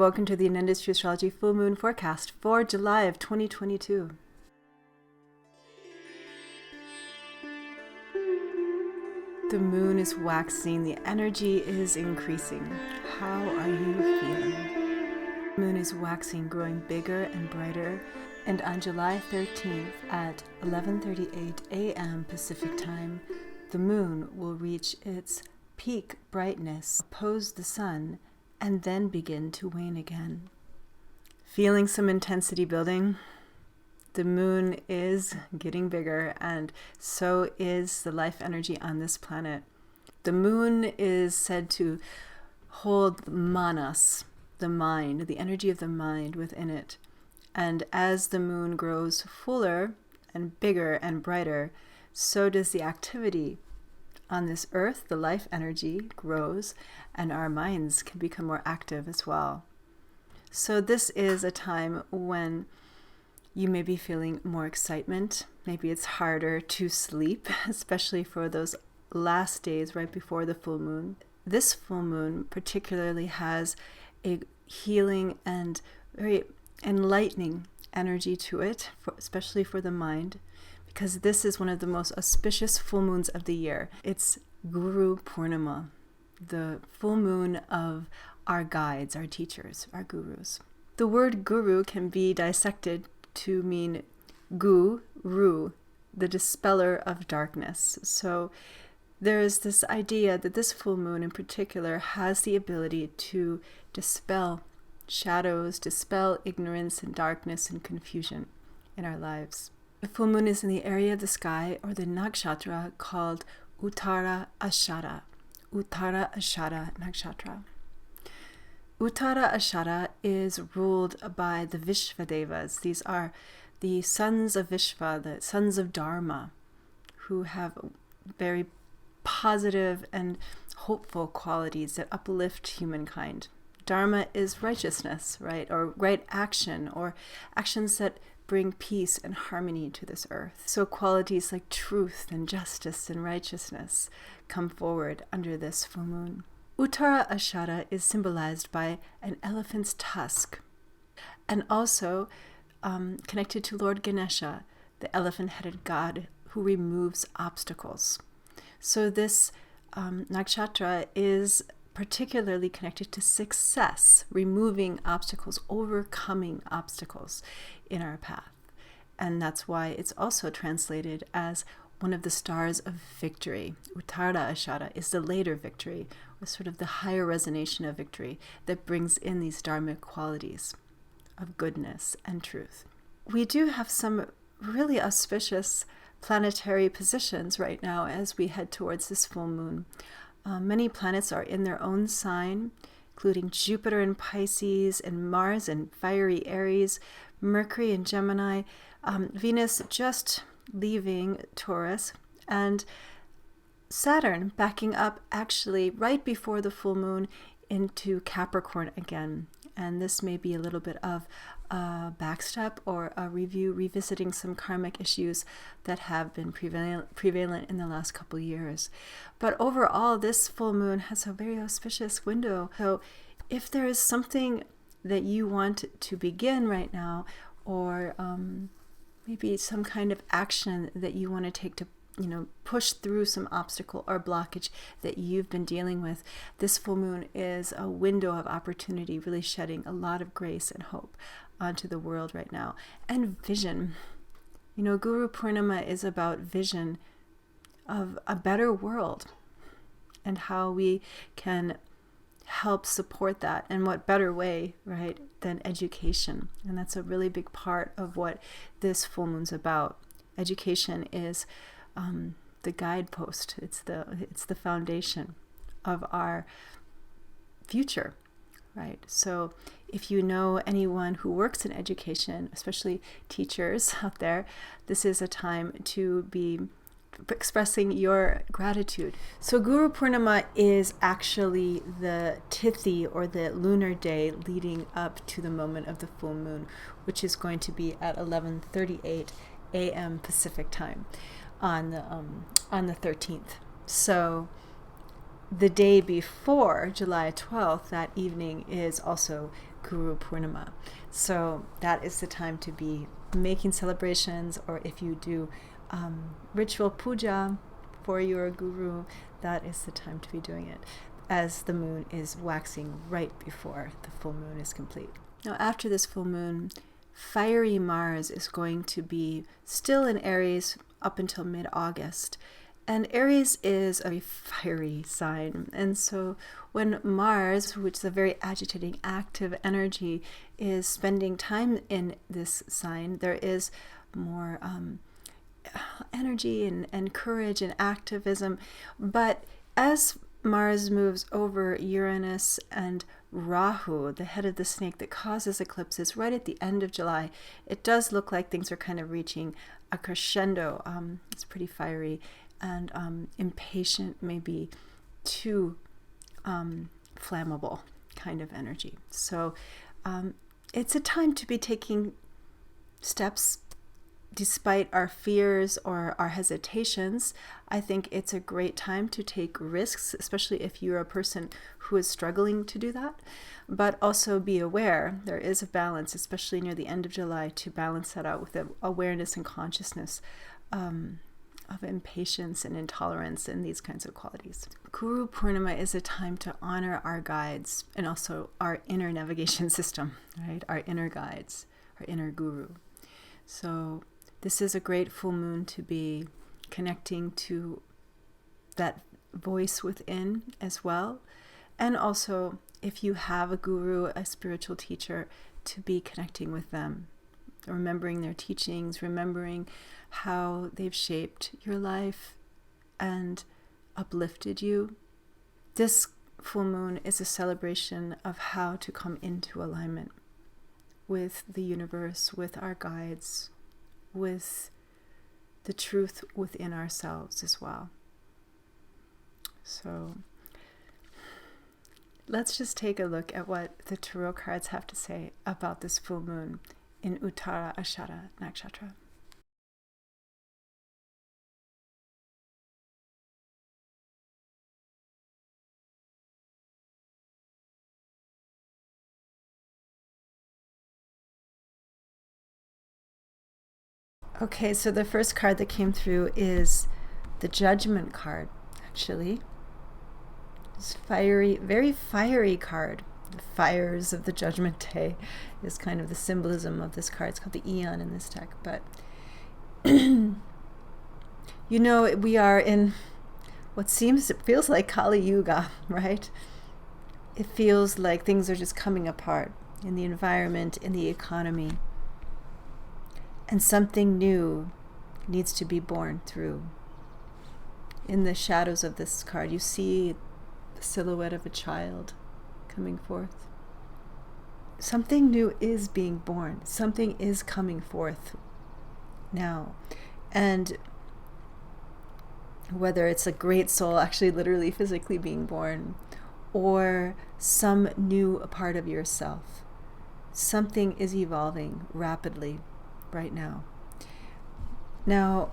Welcome to the Innate Astrology Full Moon Forecast for July of 2022. The moon is waxing, the energy is increasing. How are you feeling? The moon is waxing, growing bigger and brighter, and on July 13th at 11:38 a.m. Pacific Time, the moon will reach its peak brightness, oppose the sun, and then begin to wane again. Feeling some intensity building? The moon is getting bigger, and so is the life energy on this planet. The moon is said to hold manas, the mind, the energy of the mind within it. And as the moon grows fuller and bigger and brighter, so does the activity on this earth. The life energy grows, and our minds can become more active as well. So this is a time when you may be feeling more excitement. Maybe it's harder to sleep, especially for those last days right before the full moon. This full moon particularly has a healing and very enlightening energy to it, especially for the mind, because this is one of the most auspicious full moons of the year. It's Guru Purnima, the full moon of our guides, our teachers, our gurus. The word guru can be dissected to mean ru, the dispeller of darkness. So there is this idea that this full moon in particular has the ability to dispel shadows, dispel ignorance and darkness and confusion in our lives. The full moon is in the area of the sky or the nakshatra called Uttara Ashara. Uttara Ashara nakshatra. Uttara Ashara is ruled by the Vishvadevas. These are the sons of Vishva, the sons of Dharma, who have very positive and hopeful qualities that uplift humankind. Dharma is righteousness, right? Or right action, or actions that bring peace and harmony to this earth. So qualities like truth and justice and righteousness come forward under this full moon. Uttara Ashara is symbolized by an elephant's tusk, and also connected to Lord Ganesha, the elephant-headed god who removes obstacles. So this nakshatra is particularly connected to success, removing obstacles, overcoming obstacles in our path. And that's why it's also translated as one of the stars of victory. Uttara Ashara is the later victory, or sort of the higher resonation of victory that brings in these dharmic qualities of goodness and truth. We do have some really auspicious planetary positions right now as we head towards this full moon. Many planets are in their own sign, including Jupiter in Pisces and Mars in fiery Aries, Mercury in Gemini, Venus just leaving Taurus, and Saturn backing up actually right before the full moon into Capricorn again. And this may be a little bit of a backstep or a revisiting some karmic issues that have been prevalent in the last couple of years. But overall, this full moon has a very auspicious window. So if there is something that you want to begin right now, or maybe some kind of action that you want to take to push through some obstacle or blockage that you've been dealing with, this full moon is a window of opportunity, really shedding a lot of grace and hope onto the world right now. And vision. Guru Purnima is about vision of a better world and how we can help support that. And what better way, right, than education? And that's a really big part of what this full moon's about. Education is the guidepost. It's the foundation of our future, right? So if you know anyone who works in education, especially teachers out there, this is a time to be expressing your gratitude. So Guru Purnima is actually the tithi, or the lunar day leading up to the moment of the full moon, which is going to be at 11:38 a.m. Pacific time on the 13th. So the day before, July 12th, that evening is also Guru Purnima. So that is the time to be making celebrations, or if you do ritual puja for your guru, that is the time to be doing it, as the moon is waxing right before the full moon is complete. Now, after this full moon, fiery Mars is going to be still in Aries up until mid-August. And Aries is a fiery sign. And so when Mars, which is a very agitating, active energy, is spending time in this sign, there is more energy and courage and activism. But as Mars moves over Uranus and Rahu, the head of the snake that causes eclipses, right at the end of July, it does look like things are kind of reaching a crescendo. It's pretty fiery and impatient, maybe too flammable kind of energy. So it's a time to be taking steps despite our fears or our hesitations. I think it's a great time to take risks, especially if you're a person who is struggling to do that. But also be aware there is a balance, especially near the end of July, to balance that out with the awareness and consciousness of impatience and intolerance and these kinds of qualities. Guru Purnima is a time to honor our guides and also our inner navigation system, right? Our inner guides, our inner guru. So this is a great full moon to be connecting to that voice within as well. And also, if you have a guru, a spiritual teacher, to be connecting with them, remembering their teachings, remembering how they've shaped your life and uplifted you. This full moon is a celebration of how to come into alignment with the universe, with our guides, with the truth within ourselves as well. So let's just take a look at what the tarot cards have to say about this full moon in Uttara Ashara Nakshatra. Okay, so the first card that came through is the Judgment card, actually. It's fiery, very fiery card. The fires of the Judgment Day is kind of the symbolism of this card. It's called the Eon in this deck. But, you know, we are in what it feels like Kali Yuga, right? It feels like things are just coming apart in the environment, in the economy. And something new needs to be born through. In the shadows of this card, you see the silhouette of a child coming forth. Something new is being born. Something is coming forth now. And whether it's a great soul actually literally physically being born, or some new part of yourself, something is evolving rapidly right now. Now,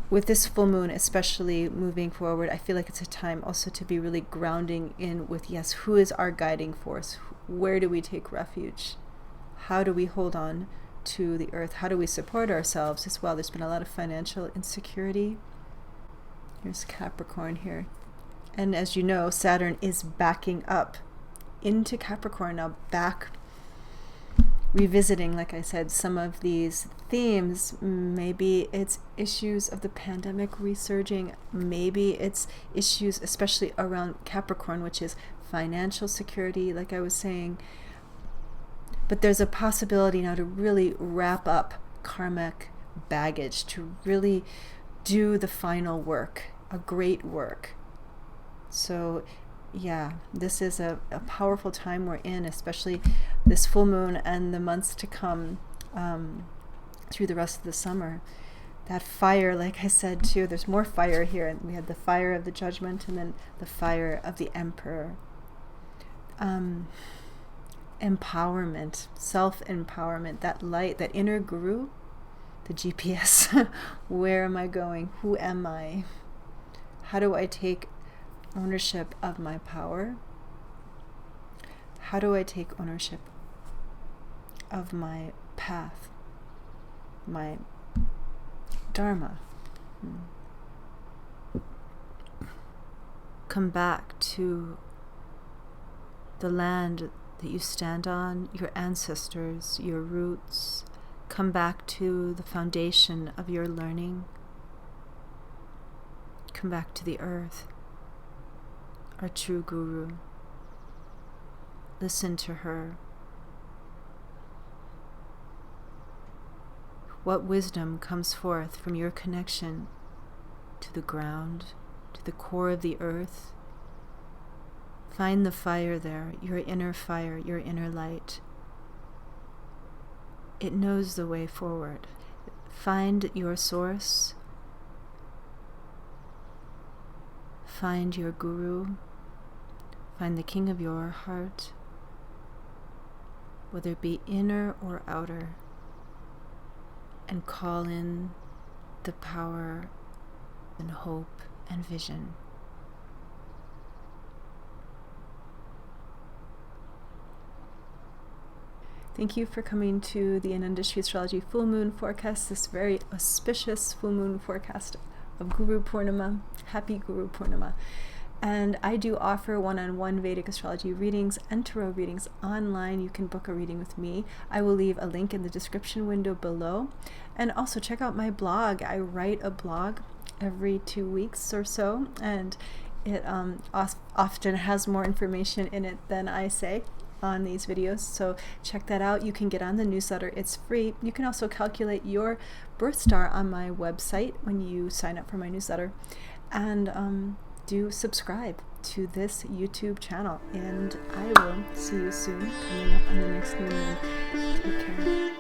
with this full moon, especially moving forward, I feel like it's a time also to be really grounding in with, yes, who is our guiding force? Where do we take refuge? How do we hold on to the earth? How do we support ourselves as well? There's been a lot of financial insecurity. Here's Capricorn here. And as you know, Saturn is backing up into Capricorn now, back revisiting, like I said, some of these themes. Maybe it's issues of the pandemic resurging. Maybe it's issues especially around Capricorn, which is financial security, like I was saying. But there's a possibility now to really wrap up karmic baggage, to really do the final work, a great work. So yeah, this is a powerful time we're in, especially this full moon and the months to come through the rest of the summer. That fire, like I said too, there's more fire here. And we had the fire of the Judgment and then the fire of the Emperor. Empowerment, self-empowerment, that light, that inner guru, the GPS. Where am I going? Who am I? How do I take ownership of my power? How do I take ownership of my path, my dharma. Come back to the land that you stand on, your ancestors, your roots. Come back to the foundation of your learning. Come back to the earth, our true guru. Listen to her. What wisdom comes forth from your connection to the ground, to the core of the earth? Find the fire there, your inner fire, your inner light. It knows the way forward. Find your source. Find your guru. Find the king of your heart, whether it be inner or outer, and call in the power and hope and vision. Thank you for coming to the Vedic Astrology Full Moon forecast, this very auspicious full moon forecast of Guru Purnima. Happy Guru Purnima. And I do offer one-on-one Vedic astrology readings and tarot readings online. You can book a reading with me. I will leave a link in the description window below. And also check out my blog. I write a blog every 2 weeks or so, and it often has more information in it than I say on these videos, so check that out. You can get on the newsletter. It's free. You can also calculate your birth star on my website when you sign up for my newsletter, and do subscribe to this YouTube channel, and I will see you soon coming up on the next new moon. Take care.